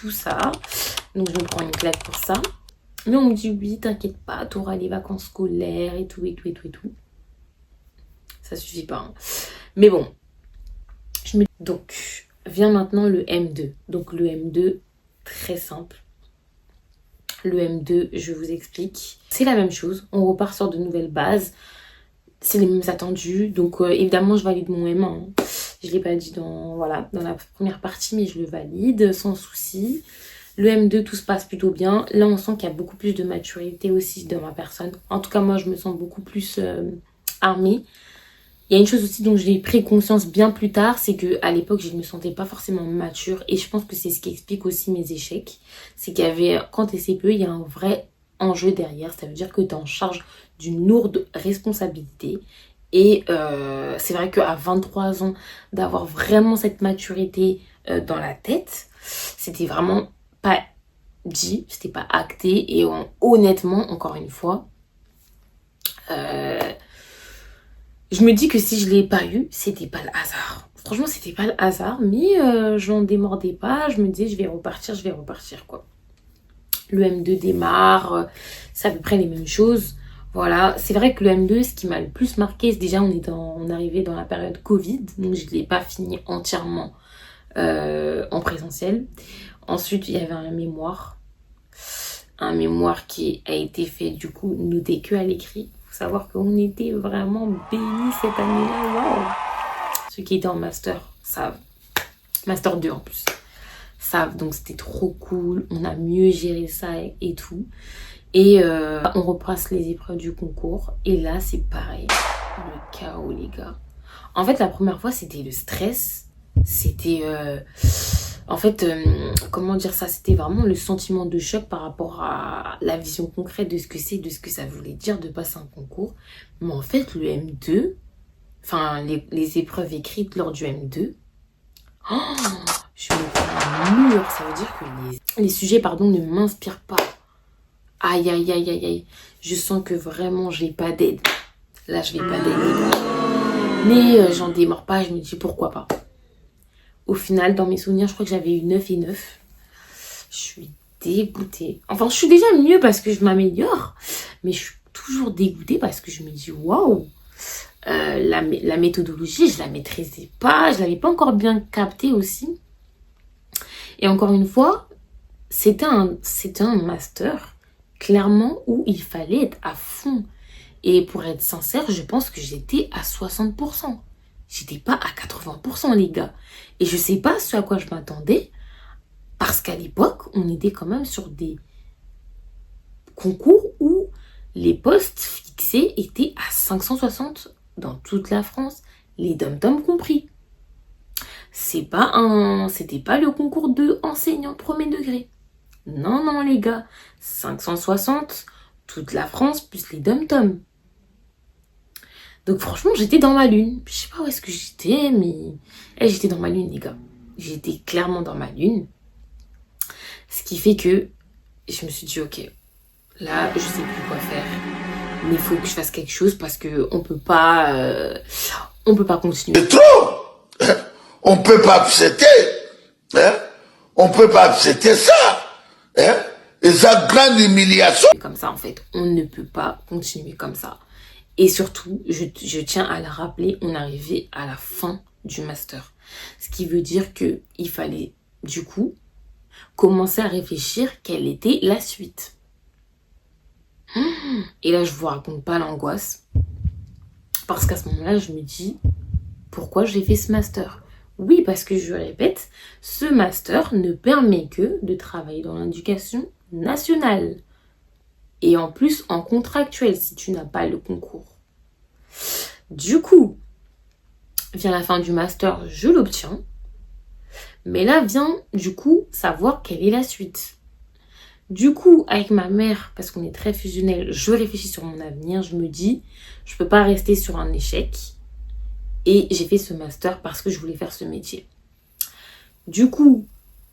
tout ça. Donc je me prends une claque pour ça. Mais on me dit oui, t'inquiète pas, t'auras les vacances scolaires et tout. Ça suffit pas. Hein. Mais bon. Donc, vient maintenant le M2. Donc le M2, très simple. Le M2, je vous explique. C'est la même chose. On repart sur de nouvelles bases. C'est les mêmes attendus. Donc évidemment, je valide mon M1. Hein. Je ne l'ai pas dit dans la première partie, mais je le valide sans souci. Le M2, tout se passe plutôt bien. Là, on sent qu'il y a beaucoup plus de maturité aussi dans ma personne. En tout cas, moi, je me sens beaucoup plus armée. Il y a une chose aussi dont j'ai pris conscience bien plus tard, c'est qu'à l'époque, je ne me sentais pas forcément mature. Et je pense que c'est ce qui explique aussi mes échecs. C'est qu'il y avait, quand tu es CPE, il y a un vrai enjeu derrière. Ça veut dire que tu es en charge d'une lourde responsabilité. Et c'est vrai qu'à 23 ans, d'avoir vraiment cette maturité dans la tête, c'était vraiment pas dit, c'était pas acté. Et honnêtement, encore une fois, je me dis que si je l'ai pas eu, c'était pas le hasard. Franchement, c'était pas le hasard, mais je n'en démordais pas. Je me disais, je vais repartir, quoi. Le M2 démarre, c'est à peu près les mêmes choses. Voilà, c'est vrai que le M2, ce qui m'a le plus marqué, c'est déjà on arrivait dans la période Covid, donc je ne l'ai pas fini entièrement en présentiel. Ensuite, il y avait un mémoire qui a été fait du coup noté que à l'écrit. Faut savoir qu'on était vraiment bénis cette année-là. Waouh! Ceux qui étaient en master savent. Master 2 en plus. Savent. Donc c'était trop cool. On a mieux géré ça et tout. Et on repasse les épreuves du concours. Et là, c'est pareil. Le chaos, les gars. En fait, la première fois, c'était le stress. C'était... En fait, comment dire ça, c'était vraiment le sentiment de choc par rapport à la vision concrète de ce que c'est, de ce que ça voulait dire de passer un concours. Mais en fait, le M2, enfin, les épreuves écrites lors du M2, oh, je me prends un mur. Ça veut dire que les sujets, pardon, ne m'inspirent pas. Aïe, aïe, aïe, aïe, aïe. Je sens que vraiment, j'ai pas d'aide. Là, je vais pas d'aide, les gars. Mais j'en démords pas, je me dis pourquoi pas. Au final, dans mes souvenirs, je crois que j'avais eu 9 et 9. Je suis dégoûtée. Enfin, je suis déjà mieux parce que je m'améliore. Mais je suis toujours dégoûtée parce que je me dis, waouh, la méthodologie, je la maîtrisais pas. Je l'avais pas encore bien captée aussi. Et encore une fois, c'était un master, clairement, où il fallait être à fond. Et pour être sincère, je pense que j'étais à 60%. J'étais pas à 80%, les gars. Et je sais pas ce à quoi je m'attendais. Parce qu'à l'époque, on était quand même sur des concours où les postes fixés étaient à 560 dans toute la France. Les dom-toms compris. C'était pas le concours de enseignant premier degré. Non, non, les gars. 560, toute la France, plus les dom-toms. Donc franchement, j'étais dans ma lune. Je sais pas où est-ce que j'étais, mais j'étais dans ma lune, les gars. J'étais clairement dans ma lune. Ce qui fait que je me suis dit, ok, là, je sais plus quoi faire. Mais il faut que je fasse quelque chose parce que on peut pas continuer. C'est trop. On peut pas accepter. Hein? On peut pas accepter ça. Hein? Et ça, grande humiliation. Comme ça, en fait, on ne peut pas continuer comme ça. Et surtout, je tiens à le rappeler, on arrivait à la fin du master. Ce qui veut dire qu'il fallait, du coup, commencer à réfléchir quelle était la suite. Et là, je vous raconte pas l'angoisse. Parce qu'à ce moment-là, je me dis, pourquoi j'ai fait ce master? Oui, parce que je répète, ce master ne permet que de travailler dans l'éducation nationale. Et en plus, en contractuel, si tu n'as pas le concours. Du coup, vient la fin du master, je l'obtiens. Mais là vient, du coup, savoir quelle est la suite. Du coup, avec ma mère, parce qu'on est très fusionnel, je réfléchis sur mon avenir. Je me dis, je peux pas rester sur un échec. Et j'ai fait ce master parce que je voulais faire ce métier. Du coup,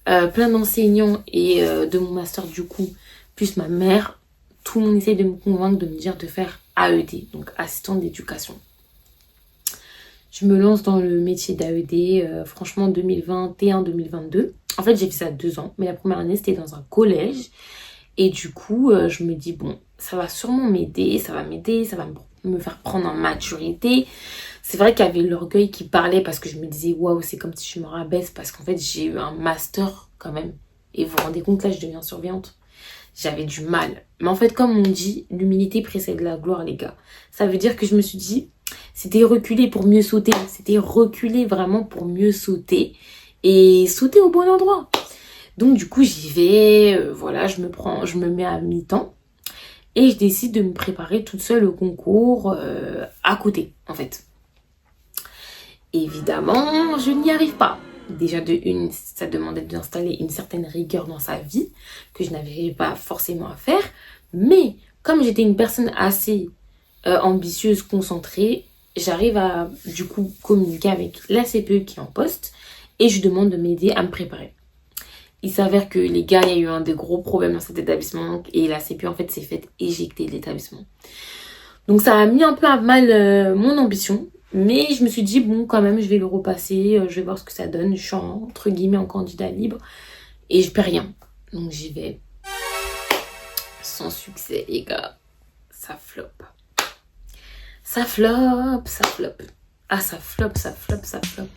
plein d'enseignants et de mon master, du coup, plus ma mère, tout le monde essaie de me convaincre de me dire de faire AED, donc assistante d'éducation. Je me lance dans le métier d'AED, franchement 2021-2022. En fait, j'ai fait ça 2 ans, mais la première année, c'était dans un collège. Et du coup, je me dis, bon, ça va sûrement m'aider, ça va me faire prendre en maturité. C'est vrai qu'il y avait l'orgueil qui parlait parce que je me disais, waouh, c'est comme si je me rabaisse parce qu'en fait, j'ai eu un master quand même. Et vous vous rendez compte, là, je deviens surveillante. J'avais du mal. Mais en fait, comme on dit, l'humilité précède la gloire, les gars. Ça veut dire que je me suis dit, c'était reculer pour mieux sauter. C'était reculer vraiment pour mieux sauter. Et sauter au bon endroit. Donc du coup, j'y vais. Voilà, je me mets à mi-temps. Et je décide de me préparer toute seule au concours à côté, en fait. Évidemment, je n'y arrive pas. Déjà de une, ça demandait d'installer une certaine rigueur dans sa vie que je n'arrivais pas forcément à faire. Mais comme j'étais une personne assez ambitieuse, concentrée, j'arrive à du coup communiquer avec la CPE qui est en poste et je demande de m'aider à me préparer. Il s'avère que les gars, il y a eu un des gros problèmes dans cet établissement et la CPE en fait s'est faite éjecter de l'établissement. Donc ça a mis un peu à mal mon ambition. Mais je me suis dit, bon, quand même, je vais le repasser, je vais voir ce que ça donne. Je suis entre guillemets en candidat libre et je perds rien. Donc j'y vais. Sans succès, les gars. Ça flop. Ça flop, ça flop. Ah, ça flop, ça flop, ça flop.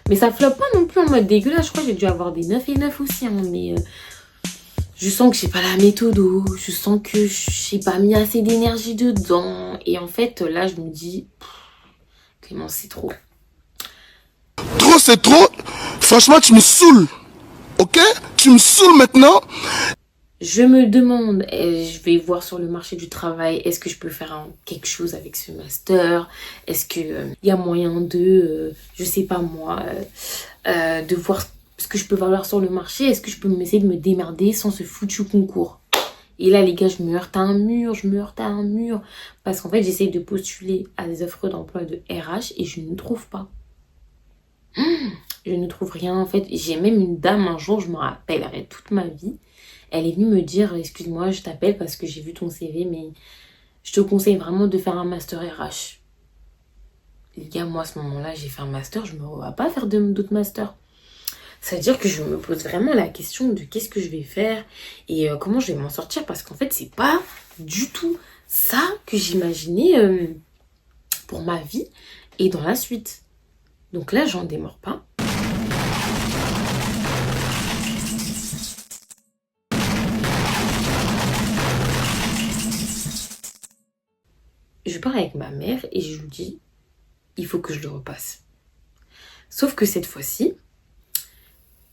Mais ça flop pas non plus en mode dégueulasse. Je crois que j'ai dû avoir des 9 et 9 aussi. Hein, mais je sens que j'ai pas la méthode. Je sens que j'ai pas mis assez d'énergie dedans. Et en fait, là, je me dis... Clément, c'est trop. Trop, c'est trop. Franchement, tu me saoules. Ok? Tu me saoules maintenant. Je me demande, je vais voir sur le marché du travail, est-ce que je peux faire quelque chose avec ce master? Est-ce qu'il y a moyen de, je sais pas moi, de voir ce que je peux valoir sur le marché? Est-ce que je peux essayer de me démerder sans ce foutu concours? Et là, les gars, je me heurte à un mur, parce qu'en fait, j'essaye de postuler à des offres d'emploi de RH et je ne trouve pas. Je ne trouve rien, en fait. J'ai même une dame, un jour, je me rappellerai toute ma vie. Elle est venue me dire, excuse-moi, je t'appelle parce que j'ai vu ton CV, mais je te conseille vraiment de faire un master RH. Les gars, moi, à ce moment-là, j'ai fait un master, je ne me vois pas faire d'autres masters. Ça veut dire que je me pose vraiment la question de qu'est-ce que je vais faire et comment je vais m'en sortir parce qu'en fait, c'est pas du tout ça que j'imaginais pour ma vie et dans la suite. Donc là, j'en démords pas. Je parle avec ma mère et je lui dis, il faut que je le repasse. Sauf que cette fois-ci,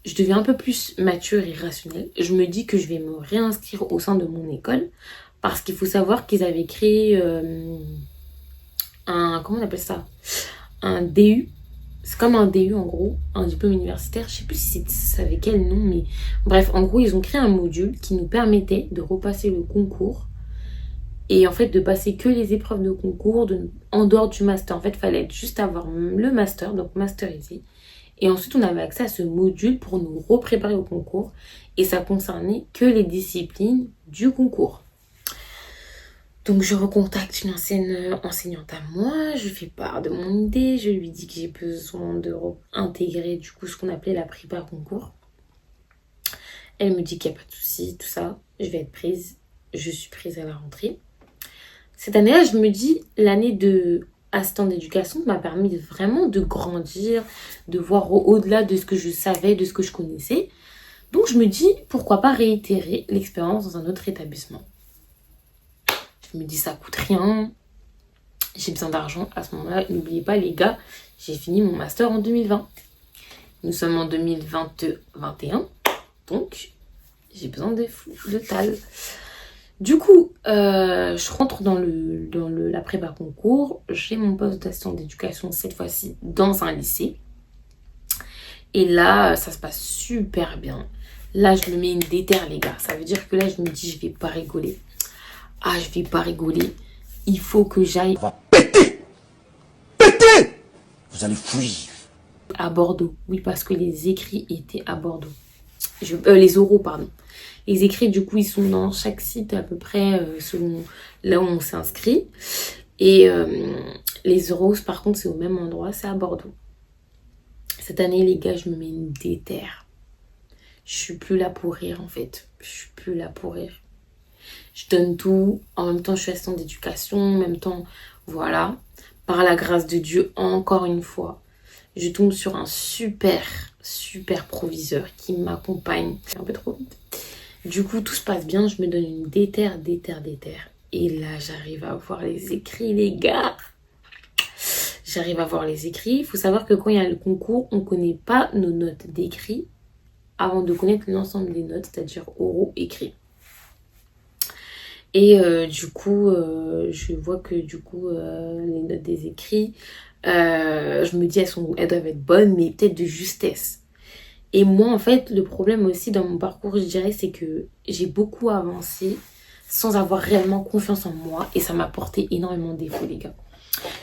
je deviens un peu plus mature et rationnelle. Je me dis que je vais me réinscrire au sein de mon école parce qu'il faut savoir qu'ils avaient créé comment on appelle ça? Un DU. C'est comme un DU en gros, un diplôme universitaire. Je sais plus si c'est avec quel nom, mais bref, en gros, ils ont créé un module qui nous permettait de repasser le concours et en fait de passer que les épreuves de concours en dehors du master. En fait, il fallait juste avoir le master, donc masterisé. Et ensuite, on avait accès à ce module pour nous repréparer au concours. Et ça concernait que les disciplines du concours. Donc, je recontacte une ancienne enseignante à moi. Je fais part de mon idée. Je lui dis que j'ai besoin de intégrer du coup ce qu'on appelait la prépa concours. Elle me dit qu'il n'y a pas de souci, tout ça. Je vais être prise. Je suis prise à la rentrée. Cette année-là, je me dis, l'année de assistante d'éducation m'a permis vraiment de grandir, de voir au-delà de ce que je savais, de ce que je connaissais. Donc je me dis, pourquoi pas réitérer l'expérience dans un autre établissement. Je me dis, ça coûte rien, j'ai besoin d'argent. À ce moment-là, n'oubliez pas les gars, j'ai fini mon master en 2020. Nous sommes en 2021, donc j'ai besoin de tal. Du coup, je rentre dans la prépa concours. J'ai mon poste d'assistant d'éducation cette fois-ci dans un lycée. Et là, ça se passe super bien. Là, je me mets une déterre, les gars. Ça veut dire que là, je me dis, je vais pas rigoler. Ah, je vais pas rigoler. Il faut que j'aille... On va péter. Péter. Vous allez fuir. À Bordeaux. Oui, parce que les écrits étaient à Bordeaux. Les oraux, pardon. Les écrits, du coup, ils sont dans chaque site à peu près selon là où on s'est inscrit. Et Les euros, par contre, c'est au même endroit, c'est à Bordeaux. Cette année, les gars, je me mets une déterre. Je suis plus là pour rire, en fait. Je suis plus là pour rire. Je donne tout. En même temps, je suis assistante d'éducation. En même temps, voilà. Par la grâce de Dieu, encore une fois, je tombe sur un super proviseur qui m'accompagne. C'est un peu trop vite. Du coup, tout se passe bien. Je me donne une déterre. Et là, j'arrive à voir les écrits, les gars. J'arrive à voir les écrits. Il faut savoir que quand il y a le concours, on ne connaît pas nos notes d'écrit avant de connaître l'ensemble des notes, c'est-à-dire oraux, écrits. Et du coup, je vois que du coup, les notes des écrits, je me dis elles doivent être bonnes, mais peut-être de justesse. Et moi, en fait, le problème aussi dans mon parcours, je dirais, c'est que j'ai beaucoup avancé sans avoir réellement confiance en moi. Et ça m'a porté énormément de défauts, les gars.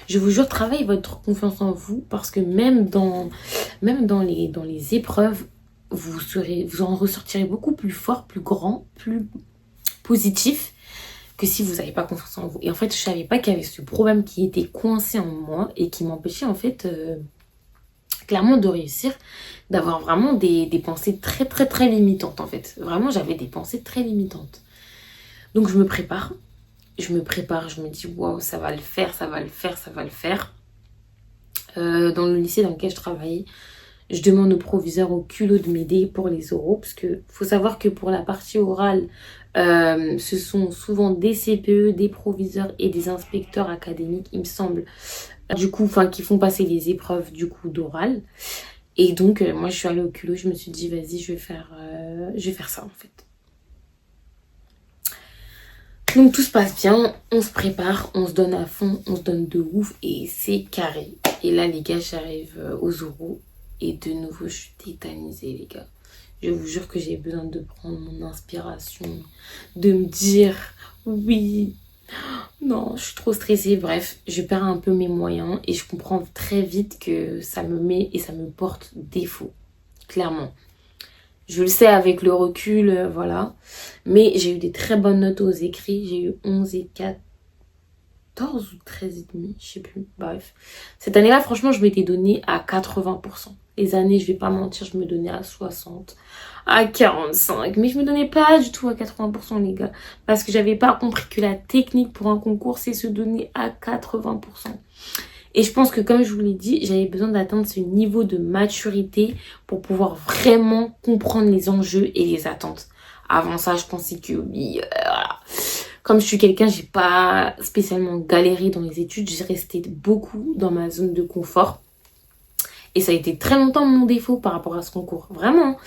Je vous jure, travaillez votre confiance en vous parce que même dans les épreuves, vous en ressortirez beaucoup plus fort, plus grand, plus positif que si vous n'avez pas confiance en vous. Et en fait, je savais pas qu'il y avait ce problème qui était coincé en moi et qui m'empêchait en fait clairement de réussir, d'avoir vraiment des pensées très limitantes en fait. Vraiment, j'avais des pensées très limitantes. Donc je me prépare, je me dis waouh, ça va le faire. Dans le lycée dans lequel je travaillais, je demande au proviseur au culot de m'aider pour les oraux, parce que faut savoir que pour la partie orale, ce sont souvent des CPE, des proviseurs et des inspecteurs académiques, il me semble, du coup, qui font passer les épreuves du coup d'oral. Et donc, moi, je suis allée au culot, je me suis dit, vas-y, je vais faire ça, en fait. Donc, tout se passe bien, on se prépare, on se donne à fond, on se donne de ouf, et c'est carré. Et là, les gars, j'arrive aux oraux, et de nouveau, je suis tétanisée, les gars. Je vous jure que j'ai besoin de prendre mon inspiration, de me dire, oui, non, je suis trop stressée. Bref, je perds un peu mes moyens et je comprends très vite que ça me met et ça me porte défaut, clairement. Je le sais avec le recul, voilà. Mais j'ai eu des très bonnes notes aux écrits. J'ai eu 11 et 14 ou 13 et demi, je sais plus. Bref, cette année-là, franchement, je m'étais donnée à 80%. Les années, je vais pas mentir, je me donnais à 60, à 45. Mais je me donnais pas du tout à 80%, les gars. Parce que j'avais pas compris que la technique pour un concours, c'est se donner à 80%. Et je pense que, comme je vous l'ai dit, j'avais besoin d'atteindre ce niveau de maturité pour pouvoir vraiment comprendre les enjeux et les attentes. Avant ça, je pensais que oui, voilà. Comme je suis quelqu'un, j'ai pas spécialement galéré dans les études. J'ai resté beaucoup dans ma zone de confort. Et ça a été très longtemps mon défaut par rapport à ce concours. Vraiment.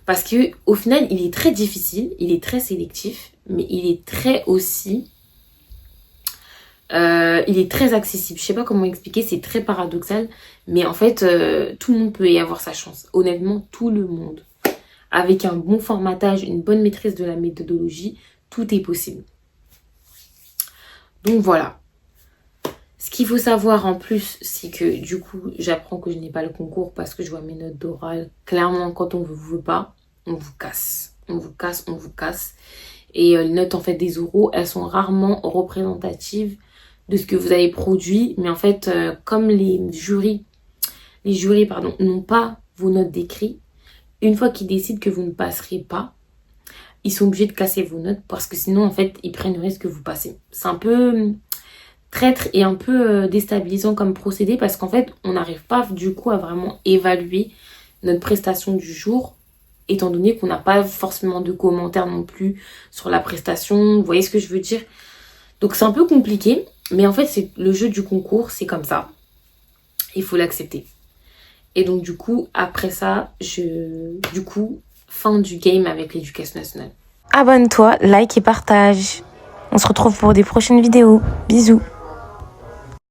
Parce que au final, il est très difficile. Il est très sélectif. Mais il est très aussi... il est très accessible. Je sais pas comment expliquer. C'est très paradoxal. Mais en fait, tout le monde peut y avoir sa chance. Honnêtement, tout le monde. Avec un bon formatage, une bonne maîtrise de la méthodologie, tout est possible. Donc voilà. Ce qu'il faut savoir en plus, c'est que du coup, j'apprends que je n'ai pas le concours parce que je vois mes notes d'oral. Clairement, quand on ne vous veut pas, on vous casse. On vous casse. Et les notes en fait des oraux, elles sont rarement représentatives de ce que vous avez produit. Mais en fait, comme les jurys n'ont pas vos notes d'écrit, une fois qu'ils décident que vous ne passerez pas, ils sont obligés de casser vos notes parce que sinon, en fait, ils prennent le risque que vous passez. C'est un peu traître et un peu déstabilisant comme procédé parce qu'en fait, on n'arrive pas du coup à vraiment évaluer notre prestation du jour étant donné qu'on n'a pas forcément de commentaires non plus sur la prestation. Vous voyez ce que je veux dire? Donc, c'est un peu compliqué, mais en fait, c'est le jeu du concours, c'est comme ça. Il faut l'accepter. Et donc, du coup, après ça, fin du game avec l'éducation nationale. Abonne-toi, like et partage. On se retrouve pour des prochaines vidéos. Bisous.